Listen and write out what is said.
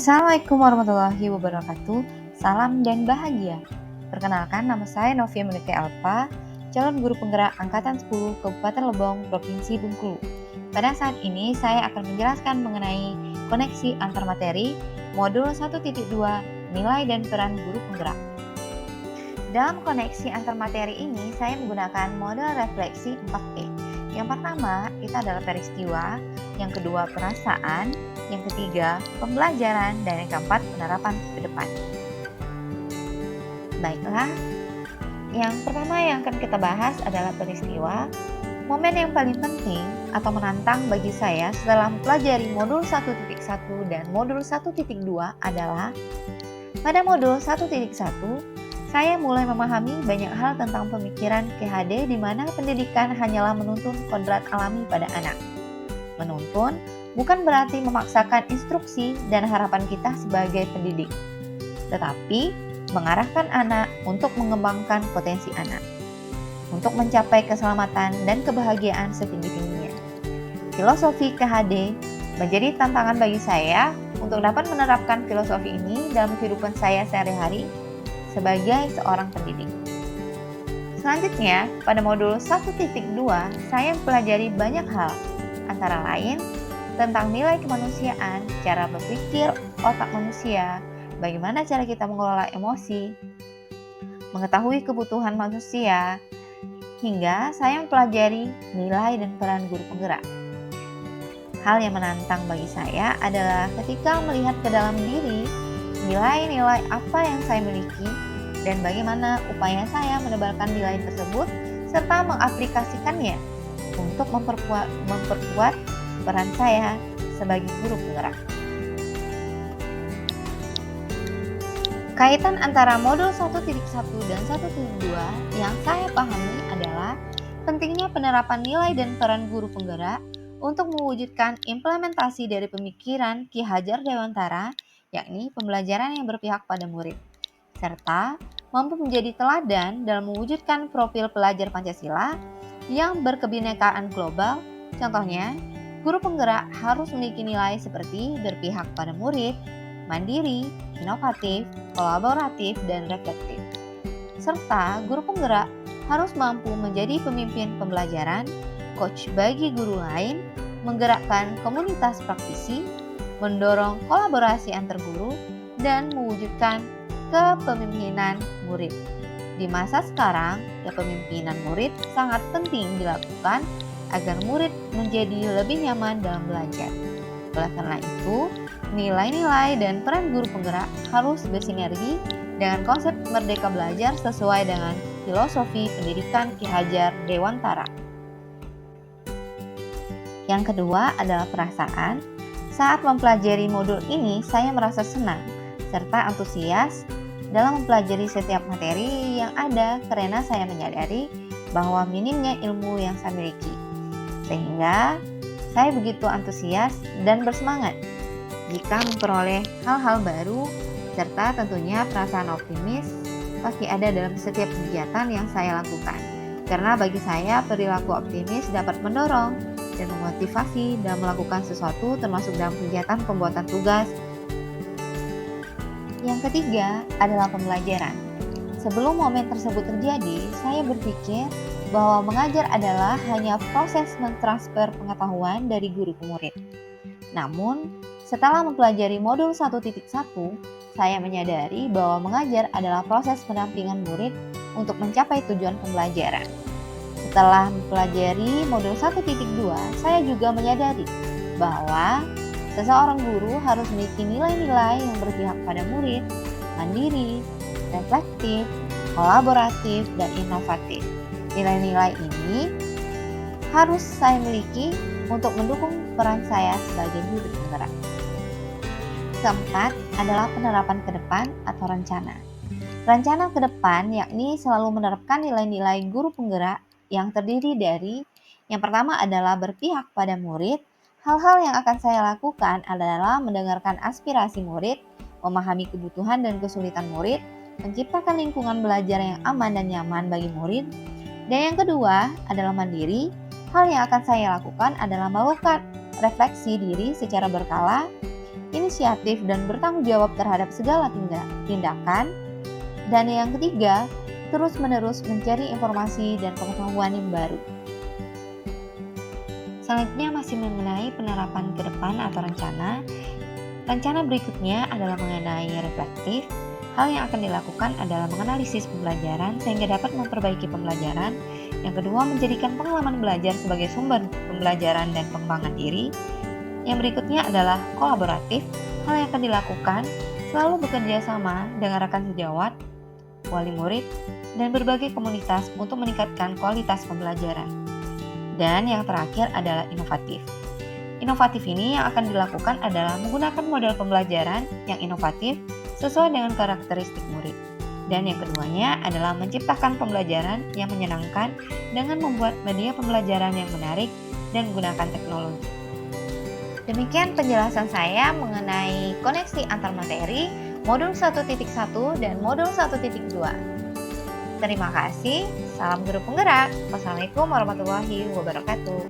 Assalamualaikum warahmatullahi wabarakatuh. Salam dan bahagia. Perkenalkan, nama saya Novia Menike Alfa, calon guru penggerak Angkatan 10 Kabupaten Lebong, Provinsi Bengkulu. Pada saat ini saya akan menjelaskan mengenai koneksi antar materi modul 1.2 nilai dan peran guru penggerak. Dalam koneksi antar materi ini, saya menggunakan model refleksi 4E. Yang pertama, itu adalah peristiwa, yang kedua perasaan, yang ketiga pembelajaran, dan yang keempat penerapan ke depan. Baiklah, yang pertama yang akan kita bahas adalah peristiwa. Momen yang paling penting atau menantang bagi saya setelah mempelajari modul 1.1 dan modul 1.2 adalah pada modul 1.1 saya mulai memahami banyak hal tentang pemikiran KHD di mana pendidikan hanyalah menuntun kodrat alami pada anak. Menuntun bukan berarti memaksakan instruksi dan harapan kita sebagai pendidik, tetapi mengarahkan anak untuk mengembangkan potensi anak, untuk mencapai keselamatan dan kebahagiaan setinggi-tingginya. Filosofi KHD menjadi tantangan bagi saya untuk dapat menerapkan filosofi ini dalam kehidupan saya sehari-hari sebagai seorang pendidik. Selanjutnya, pada modul 1.2, saya mempelajari banyak hal, antara lain tentang nilai kemanusiaan, cara berpikir otak manusia, bagaimana cara kita mengelola emosi, mengetahui kebutuhan manusia, hingga saya mempelajari nilai dan peran guru penggerak. Hal yang menantang bagi saya adalah ketika melihat ke dalam diri, nilai-nilai apa yang saya miliki dan bagaimana upaya saya menebalkan nilai tersebut serta mengaplikasikannya untuk memperkuat peran saya sebagai guru penggerak. Kaitan antara modul 1.1 dan 1.2 yang saya pahami adalah pentingnya penerapan nilai dan peran guru penggerak untuk mewujudkan implementasi dari pemikiran Ki Hajar Dewantara, yakni pembelajaran yang berpihak pada murid, serta mampu menjadi teladan dalam mewujudkan profil pelajar Pancasila yang berkebinekaan global. Contohnya, guru penggerak harus memiliki nilai seperti berpihak pada murid, mandiri, inovatif, kolaboratif, dan reflektif. Serta guru penggerak harus mampu menjadi pemimpin pembelajaran, coach bagi guru lain, menggerakkan komunitas praktisi, mendorong kolaborasi antar guru, dan mewujudkan kepemimpinan murid. Di masa sekarang, kepemimpinan murid sangat penting dilakukan agar murid menjadi lebih nyaman dalam belajar. Oleh karena itu, nilai-nilai dan peran guru penggerak harus bersinergi dengan konsep merdeka belajar sesuai dengan filosofi pendidikan Ki Hajar Dewantara. Yang kedua adalah perasaan. Saat mempelajari modul ini, saya merasa senang serta antusias dalam mempelajari setiap materi yang ada karena saya menyadari bahwa minimnya ilmu yang saya miliki. Sehingga saya begitu antusias dan bersemangat jika memperoleh hal-hal baru, serta tentunya perasaan optimis pasti ada dalam setiap kegiatan yang saya lakukan. Karena bagi saya perilaku optimis dapat mendorong dan memotivasi dalam melakukan sesuatu, termasuk dalam kegiatan pembuatan tugas. Yang ketiga adalah pembelajaran. Sebelum momen tersebut terjadi, saya berpikir bahwa mengajar adalah hanya proses mentransfer pengetahuan dari guru ke murid. Namun, setelah mempelajari modul 1.1, saya menyadari bahwa mengajar adalah proses pendampingan murid untuk mencapai tujuan pembelajaran. Setelah mempelajari modul 1.2, saya juga menyadari bahwa seseorang guru harus memiliki nilai-nilai yang berpihak pada murid, mandiri, reflektif, kolaboratif, dan inovatif. Nilai-nilai ini harus saya miliki untuk mendukung peran saya sebagai guru penggerak. Keempat adalah penerapan ke depan atau rencana. Rencana ke depan yakni selalu menerapkan nilai-nilai guru penggerak yang terdiri dari yang pertama adalah berpihak pada murid. Hal-hal yang akan saya lakukan adalah mendengarkan aspirasi murid, memahami kebutuhan dan kesulitan murid, menciptakan lingkungan belajar yang aman dan nyaman bagi murid. Dan yang kedua adalah mandiri. Hal yang akan saya lakukan adalah melakukan refleksi diri secara berkala, inisiatif dan bertanggung jawab terhadap segala tindakan. Dan yang ketiga, terus-menerus mencari informasi dan pengetahuan yang baru. Selanjutnya masih mengenai penerapan ke depan atau rencana. Rencana berikutnya adalah mengenai reflektif. Hal yang akan dilakukan adalah menganalisis pembelajaran sehingga dapat memperbaiki pembelajaran. Yang kedua, menjadikan pengalaman belajar sebagai sumber pembelajaran dan pengembangan diri. Yang berikutnya adalah kolaboratif. Hal yang akan dilakukan selalu bekerja sama dengan rekan sejawat, wali murid, dan berbagai komunitas untuk meningkatkan kualitas pembelajaran. Dan yang terakhir adalah inovatif. Inovatif ini yang akan dilakukan adalah menggunakan model pembelajaran yang inovatif sesuai dengan karakteristik murid. Dan yang keduanya adalah menciptakan pembelajaran yang menyenangkan dengan membuat media pembelajaran yang menarik dan menggunakan teknologi. Demikian penjelasan saya mengenai koneksi antar materi modul 1.1 dan modul 1.2. Terima kasih, salam guru penggerak. Wassalamualaikum warahmatullahi wabarakatuh.